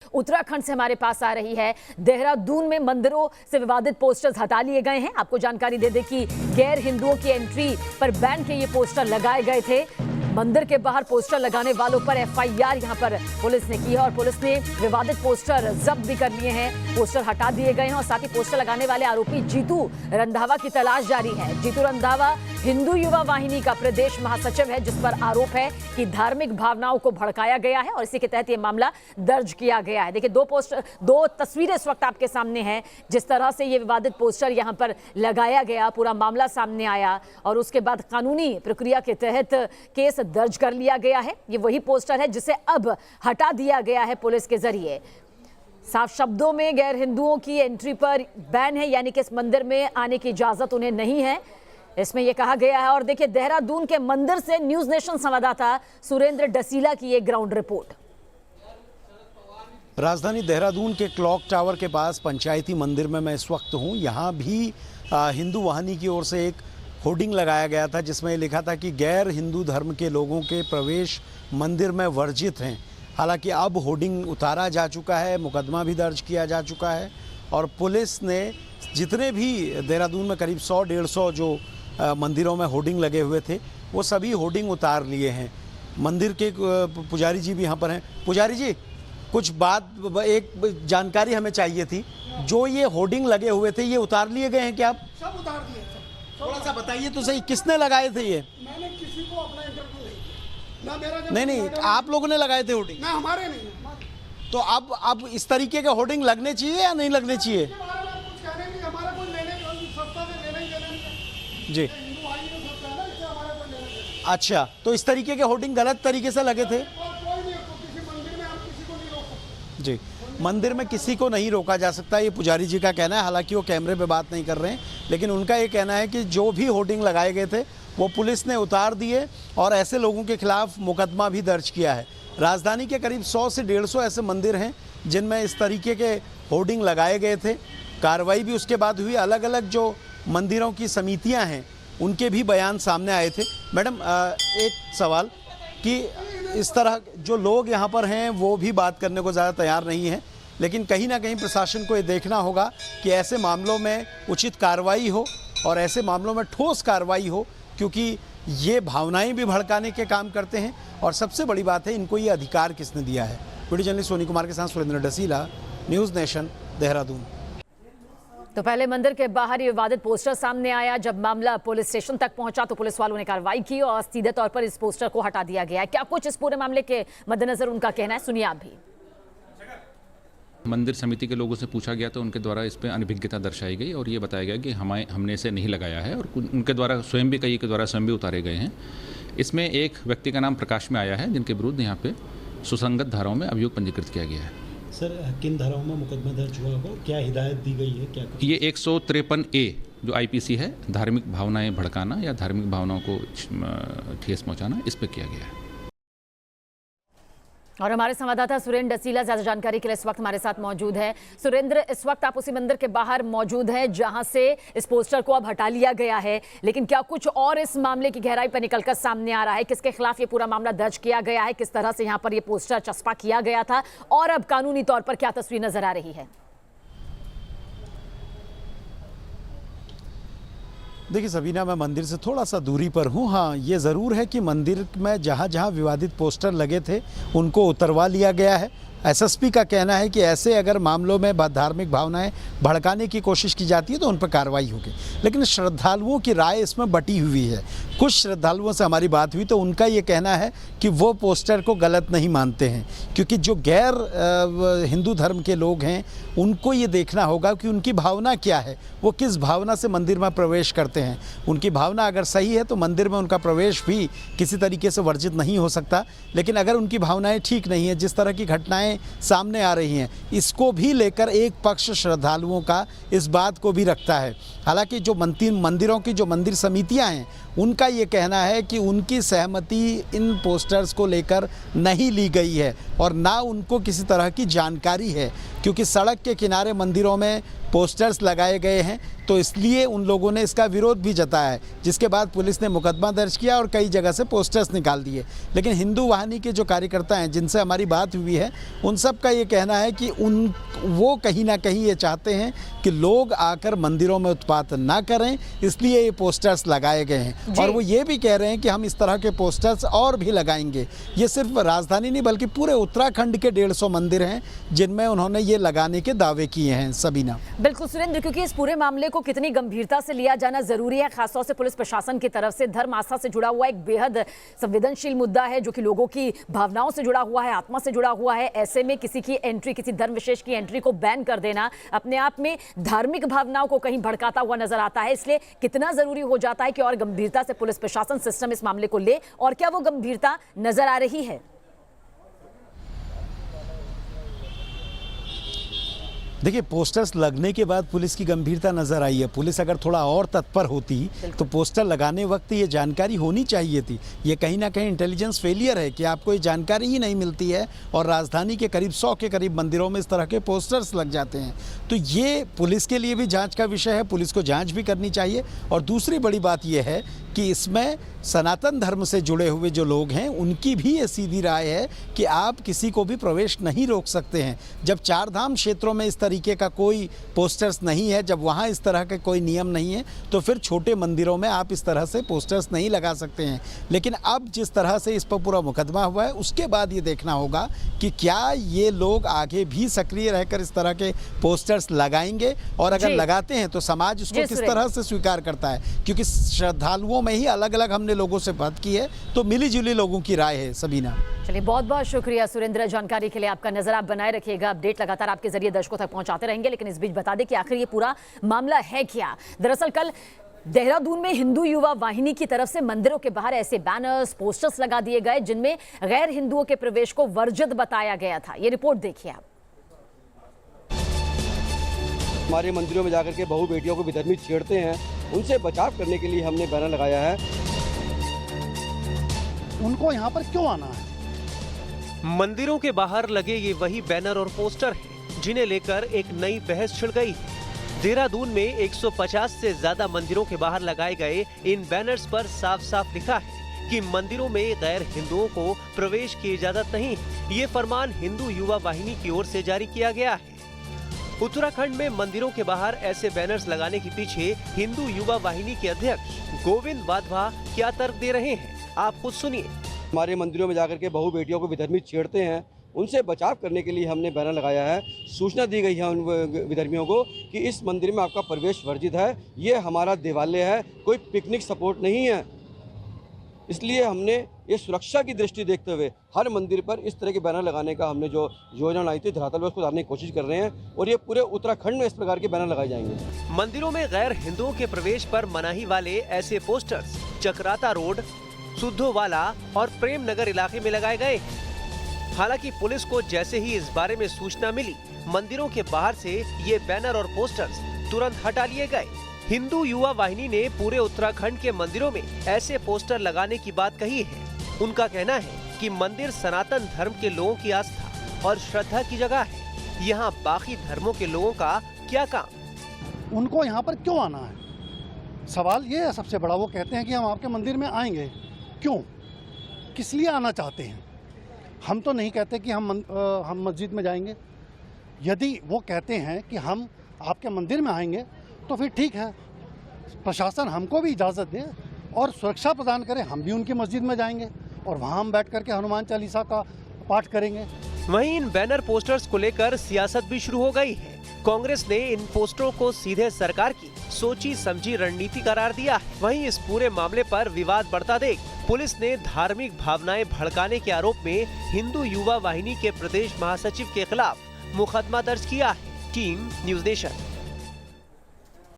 उत्तराखंड से हमारे पास आ रही है। देहरादून में मंदिरों से विवादित पोस्टर्स हटा लिए गए हैं। आपको जानकारी दे दें कि गैर हिंदुओं की एंट्री पर बैन के ये पोस्टर लगाए गए थे। मंदिर के बाहर पोस्टर लगाने वालों पर एफआईआर यहां पर पुलिस ने की है और पुलिस ने विवादित पोस्टर जब्त भी कर लिए हैं। पोस्टर हटा दिए गए हैं और साथ ही पोस्टर लगाने वाले आरोपी जीतू रंधावा की तलाश जारी है। जीतू रंधावा हिंदू युवा वाहिनी का प्रदेश महासचिव है, जिस पर आरोप है कि धार्मिक भावनाओं को भड़काया गया है और इसी के तहत यह मामला दर्ज किया गया है। देखिए, दो तस्वीरें इस वक्त आपके सामने हैं। जिस तरह से ये विवादित पोस्टर यहां पर लगाया गया, पूरा मामला सामने आया और उसके बाद कानूनी प्रक्रिया के तहत केस दर्ज कर लिया गया है। ये वही पोस्टर है जिसे अब हटा दिया गया है पुलिस के जरिए। साफ शब्दों में गैर हिंदुओं की एंट्री पर बैन है, यानी कि इस मंदिर में आने की इजाजत उन्हें नहीं है, इसमें यह कहा गया है। और देखिए, देहरादून के मंदिर से न्यूज नेशन संवाददाता सुरेंद्र डसीला की एक ग्राउंड रिपोर्ट। राजधानी देहरादून के क्लॉक टावर के पास पंचायती मंदिर में मैं इस वक्त हूँ। यहाँ भी हिंदू वाहिनी की ओर से एक होर्डिंग लगाया गया था जिसमें लिखा था कि गैर हिंदू धर्म के लोगों के प्रवेश मंदिर में वर्जित हैं। हालांकि अब होर्डिंग उतारा जा चुका है, मुकदमा भी दर्ज किया जा चुका है और पुलिस ने जितने भी देहरादून में करीब 100-150 जो मंदिरों में होर्डिंग लगे हुए थे वो सभी होर्डिंग उतार लिए हैं। मंदिर के पुजारी जी भी यहाँ पर हैं। पुजारी जी, कुछ एक जानकारी हमें चाहिए थी। जो ये होर्डिंग लगे हुए थे ये उतार लिए गए हैं क्या? आप सब उतार दिए। थोड़ा सा बताइए तो सही, किसने लगाए थे ये? मैंने किसी को अपना इंटरव्यू नहीं, ना मेरा नहीं, आप लोगों ने लगाए थे होर्डिंग? ना, हमारे नहीं। तो अब इस तरीके के होर्डिंग लगने चाहिए या नहीं लगने चाहिए? हमारा कोई सत्ता से लेना ही देना नहीं जी। हिंदू भाई ने सत्ता है ना, इससे हमारा कोई लेना देना। अच्छा, तो इस तरीके के होर्डिंग गलत तरीके से लगे थे? कोई नहीं, किसी मंदिर में हम किसी को नहीं रोक सकते। जी, मंदिर में किसी को नहीं रोका जा सकता, ये पुजारी जी का कहना है। हालांकि वो कैमरे पे बात नहीं कर रहे हैं, लेकिन उनका ये कहना है कि जो भी होर्डिंग लगाए गए थे वो पुलिस ने उतार दिए और ऐसे लोगों के खिलाफ मुकदमा भी दर्ज किया है। राजधानी के करीब 100 से 150 ऐसे मंदिर हैं जिनमें इस तरीके के होर्डिंग लगाए गए थे। कार्रवाई भी उसके बाद हुई। अलग अलग जो मंदिरों की समितियाँ हैं उनके भी बयान सामने आए थे। मैडम, एक सवाल कि इस तरह जो लोग यहाँ पर हैं वो भी बात करने को ज़्यादा तैयार नहीं है, लेकिन कहीं ना कहीं प्रशासन को ये देखना होगा कि ऐसे मामलों में उचित कार्रवाई हो और ऐसे मामलों में ठोस कार्रवाई हो, क्योंकि ये भावनाएं भी भड़काने के काम करते हैं और सबसे बड़ी बात है इनको ये अधिकार किसने दिया है। वीडियो जर्नलिस्ट सोनी कुमार के साथ सुरेंद्र डसीला, न्यूज़ नेशन, देहरादून। तो पहले मंदिर के बाहर ये विवादित पोस्टर सामने आया। जब मामला पुलिस स्टेशन तक पहुंचा तो पुलिस वालों ने कार्रवाई की और सीधे तौर पर इस पोस्टर को हटा दिया गया है। क्या कुछ इस पूरे मामले के मद्देनजर उनका कहना है, सुनिए आप भी। मंदिर समिति के लोगों से पूछा गया तो उनके द्वारा इस पर अनभिज्ञता दर्शाई गई और ये बताया गया कि हमने इसे नहीं लगाया है और उनके द्वारा स्वयं भी, कई के द्वारा स्वयं भी उतारे गए हैं। इसमें एक व्यक्ति का नाम प्रकाश में आया है जिनके विरुद्ध यहाँ पे सुसंगत धाराओं में अभियोग पंजीकृत किया गया है। सर, किन धाराओं में मुकदमा दर्ज हुआ होगा? क्या हिदायत दी गई है? क्या ये 153A जो IPC है, धार्मिक भावनाएं भड़काना या धार्मिक भावनाओं को ठेस पहुंचाना, इस पर किया गया है। और हमारे संवाददाता सुरेंद्र डसीला ज्यादा जानकारी के लिए इस वक्त हमारे साथ मौजूद है। सुरेंद्र, इस वक्त आप उसी मंदिर के बाहर मौजूद हैं जहां से इस पोस्टर को अब हटा लिया गया है, लेकिन क्या कुछ और इस मामले की गहराई पर निकलकर सामने आ रहा है? किसके खिलाफ ये पूरा मामला दर्ज किया गया है? किस तरह से यहाँ पर ये पोस्टर चस्पा किया गया था और अब कानूनी तौर पर क्या तस्वीर नजर आ रही है? देखिए सबीना, मैं मंदिर से थोड़ा सा दूरी पर हूँ। हाँ, ये ज़रूर है कि मंदिर में जहाँ जहाँ विवादित पोस्टर लगे थे उनको उतरवा लिया गया है। SSP का कहना है कि ऐसे अगर मामलों में धार्मिक भावनाएं भड़काने की कोशिश की जाती है तो उन पर कार्रवाई होगी। लेकिन श्रद्धालुओं की राय इसमें बटी हुई है। कुछ श्रद्धालुओं से हमारी बात हुई तो उनका ये कहना है कि वो पोस्टर को गलत नहीं मानते हैं, क्योंकि जो गैर हिंदू धर्म के लोग हैं उनको ये देखना होगा कि उनकी भावना क्या है, वो किस भावना से मंदिर में प्रवेश करते हैं। उनकी भावना अगर सही है तो मंदिर में उनका प्रवेश भी किसी तरीके से वर्जित नहीं हो सकता। लेकिन अगर उनकी भावनाएं ठीक नहीं है, जिस तरह की घटनाएं सामने आ रही हैं, इसको भी लेकर एक पक्ष श्रद्धालुओं का इस बात को भी रखता है। हालांकि जो मंदिरों की जो मंदिर समितियां हैं उनका ये कहना है कि उनकी सहमति इन पोस्टर्स को लेकर नहीं ली गई है और ना उनको किसी तरह की जानकारी है, क्योंकि सड़क के किनारे मंदिरों में पोस्टर्स लगाए गए हैं, तो इसलिए उन लोगों ने इसका विरोध भी जताया है, जिसके बाद पुलिस ने मुकदमा दर्ज किया और कई जगह से पोस्टर्स निकाल दिए। लेकिन हिंदू वाहिनी के जो कार्यकर्ता हैं जिनसे हमारी बात हुई है, उन सब का ये कहना है कि वो कहीं ना कहीं ये चाहते हैं कि लोग आकर मंदिरों में उत्पात ना करें, इसलिए ये पोस्टर्स लगाए गए हैं। और वो ये भी कह रहे हैं कि हम इस तरह के पोस्टर्स और भी लगाएंगे। ये सिर्फ राजधानी नहीं बल्कि पूरे उत्तराखंड के 150 मंदिर हैं जिनमें उन्होंने ये लगाने के दावे किए हैं। सबीना। बिल्कुल सुरेंद्र, क्योंकि इस पूरे मामले को कितनी गंभीरता से लिया जाना जरूरी है, खासतौर से पुलिस प्रशासन की तरफ से। धर्म आस्था से जुड़ा हुआ एक बेहद संवेदनशील मुद्दा है जो कि लोगों की भावनाओं से जुड़ा हुआ है, आत्मा से जुड़ा हुआ है। ऐसे में किसी की एंट्री, किसी धर्म विशेष की एंट्री को बैन कर देना अपने आप में धार्मिक भावनाओं को कहीं भड़काता हुआ नजर आता है। इसलिए कितना जरूरी हो जाता है कि और गंभीरता से पुलिस प्रशासन सिस्टम इस मामले को ले, और क्या वो गंभीरता नजर आ रही है? देखिए, पोस्टर्स लगने के बाद पुलिस की गंभीरता नजर आई है। पुलिस अगर थोड़ा और तत्पर होती तो पोस्टर लगाने वक्त ये जानकारी होनी चाहिए थी। ये कहीं ना कहीं इंटेलिजेंस फेलियर है कि आपको ये जानकारी ही नहीं मिलती है और राजधानी के करीब 100 के करीब मंदिरों में इस तरह के पोस्टर्स लग जाते हैं। तो ये पुलिस के लिए भी जांच का विषय है, पुलिस को जांच भी करनी चाहिए। और दूसरी बड़ी बात यह है कि इसमें सनातन धर्म से जुड़े हुए जो लोग हैं उनकी भी ये सीधी राय है कि आप किसी को भी प्रवेश नहीं रोक सकते हैं। जब चारधाम क्षेत्रों में इस तरीके का कोई पोस्टर्स नहीं है, जब वहाँ इस तरह के कोई नियम नहीं है, तो फिर छोटे मंदिरों में आप इस तरह से पोस्टर्स नहीं लगा सकते हैं। लेकिन अब जिस तरह से इस पर पूरा मुकदमा हुआ है, उसके बाद ये देखना होगा कि क्या ये लोग आगे भी सक्रिय रहकर इस तरह के पोस्टर्स लगाएंगे, और अगर लगाते हैं तो समाज उसको किस तरह से स्वीकार करता है। क्योंकि श्रद्धालुओं में ही अलग अलग हमने लोगों से बात की है, तो मिली जुली लोगों की राय है। सबीना, चलिए, बहुत बहुत शुक्रिया सुरेंद्र, जानकारी के लिए। आपका नजर आप बनाए रखिएगा, अपडेट लगातार आपके जरिए दर्शकों तक पहुंचाते रहेंगे। लेकिन इस बीच बता दें कि आखिर ये पूरा मामला है क्या। दरअसल कल देहरादून में हिंदू युवा वाहिनी की तरफ से मंदिरों के बाहर ऐसे बैनर्स, पोस्टर्स लगा दिए गए जिनमें गैर हिंदुओं के प्रवेश को वर्जित बताया गया था। ये रिपोर्ट देखिए आप। हमारे मंदिरों में जाकर के बहू बेटियों को विधर्मी छेड़ते हैं, उनसे बचाव करने के लिए हमने बैनर लगाया है। उनको यहाँ पर क्यों आना है? मंदिरों के बाहर लगे ये वही बैनर और पोस्टर हैं जिन्हें लेकर एक नई बहस छिड़ गई है। देहरादून में 150 से ज्यादा मंदिरों के बाहर लगाए गए इन बैनर्स पर साफ साफ लिखा है कि मंदिरों में गैर हिंदुओं को प्रवेश की इजाजत नहीं है। ये फरमान हिंदू युवा वाहिनी की ओर से जारी किया गया है। उत्तराखंड में मंदिरों के बाहर ऐसे बैनर्स लगाने के पीछे हिंदू युवा वाहिनी के अध्यक्ष गोविंद वाधवा क्या तर्क दे रहे हैं, आप खुद सुनिए। हमारे मंदिरों में जाकर के बहू बेटियों को विधर्मी छेड़ते हैं, उनसे बचाव करने के लिए हमने बैनर लगाया है। सूचना दी गई है उन विधर्मियों को कि इस मंदिर में आपका प्रवेश वर्जित है, ये हमारा देवालय है, कोई पिकनिक सपोर्ट नहीं है। इसलिए हमने ये सुरक्षा की दृष्टि देखते हुए हर मंदिर पर इस तरह के बैनर लगाने का हमने जो योजना बनाई थी, धरातल पर उसको उतारने की कोशिश कर रहे हैं और ये पूरे उत्तराखंड में इस प्रकार के बैनर लगाए जाएंगे। मंदिरों में गैर हिंदुओं के प्रवेश पर मनाही वाले ऐसे पोस्टर्स चक्राता रोड, सुद्धोवाला और प्रेम नगर इलाके में लगाए गए। हालांकि पुलिस को जैसे ही इस बारे में सूचना मिली, मंदिरों के बाहर से ये बैनर और पोस्टर्स तुरंत हटा लिए गए। हिंदू युवा वाहिनी ने पूरे उत्तराखंड के मंदिरों में ऐसे पोस्टर लगाने की बात कही है। उनका कहना है कि मंदिर सनातन धर्म के लोगों की आस्था और श्रद्धा की जगह है, यहाँ बाकी धर्मों के लोगों का क्या काम। उनको यहाँ पर क्यों आना है? सवाल ये है सबसे बड़ा। वो कहते हैं कि हम आपके मंदिर में आएंगे, क्यों, किस लिए आना चाहते हैं? हम तो नहीं कहते कि हम मस्जिद में जाएंगे। यदि वो कहते हैं कि हम आपके मंदिर में आएंगे तो फिर ठीक है, प्रशासन हमको भी इजाज़त दे और सुरक्षा प्रदान करे, हम भी उनकी मस्जिद में जाएंगे और वहाँ हम बैठ करके हनुमान चालीसा का पाठ करेंगे। वहीं इन बैनर पोस्टर्स को लेकर सियासत भी शुरू हो गई है। कांग्रेस ने इन पोस्टरों को सीधे सरकार की सोची समझी रणनीति करार दिया है। वहीं इस पूरे मामले पर विवाद बढ़ता देख पुलिस ने धार्मिक भावनाएं भड़काने के आरोप में हिंदू युवा वाहिनी के प्रदेश महासचिव के खिलाफ मुकदमा दर्ज किया है। Team news nation.